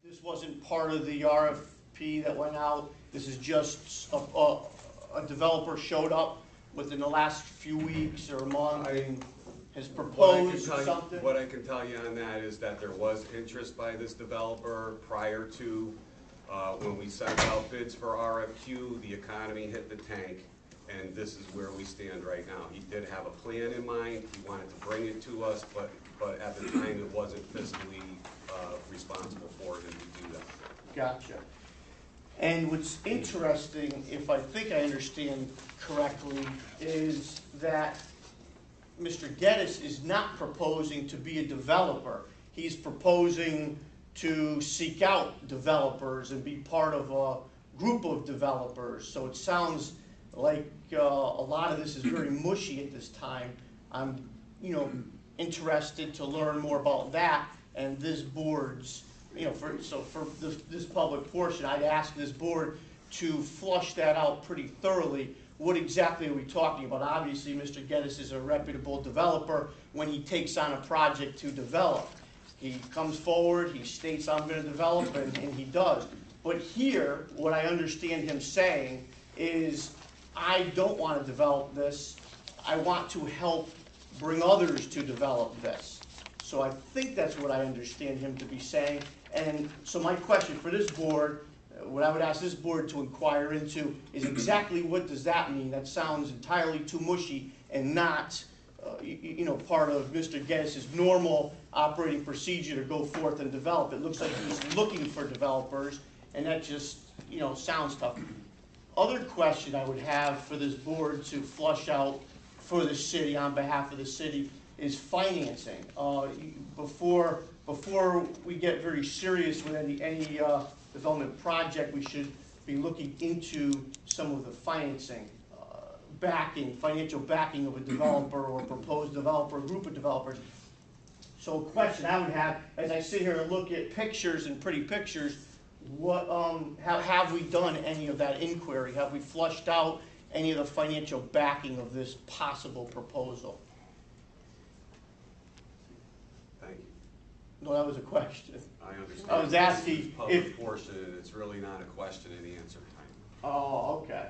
This wasn't part of the RFP that went out. This is just a developer showed up within the last few weeks or a month and has proposed something? What I can tell you on that is that there was interest by this developer prior to when we sent out bids for RFQ. The economy hit the tank, and this is where we stand right now. He did have a plan in mind. He wanted to bring it to us, but at the time it wasn't fiscally responsible for him to do that. Gotcha. And what's interesting, if I think I understand correctly, is that Mr. Geddes is not proposing to be a developer. He's proposing to seek out developers and be part of a group of developers. So it sounds like a lot of this is very mushy at this time. I'm, interested to learn more about that and this board's, for this public portion, I'd ask this board to flush that out pretty thoroughly. What exactly are we talking about? Obviously, Mr. Geddes is a reputable developer when he takes on a project to develop. He comes forward, he states, I'm going to develop, and he does. But here, what I understand him saying is, I don't want to develop this. I want to help bring others to develop this. So I think that's what I understand him to be saying. And so my question for this board, what I would ask this board to inquire into is exactly what does that mean? That sounds entirely too mushy and not, part of Mr. Geddes' normal operating procedure to go forth and develop. It looks like he's looking for developers, and that just, sounds tough. Other question I would have for this board to flush out for the city, on behalf of the city, is financing. Before we get very serious with any development project, we should be looking into some of the financing, financial backing of a developer or a proposed developer, a group of developers. So a question I would have, as I sit here and look at pictures and pretty pictures, have we done any of that inquiry? Have we flushed out any of the financial backing of this possible proposal? Thank you. No, that was a question. I understand. I was asking public portion, it's really not a question and answer time. Oh, okay.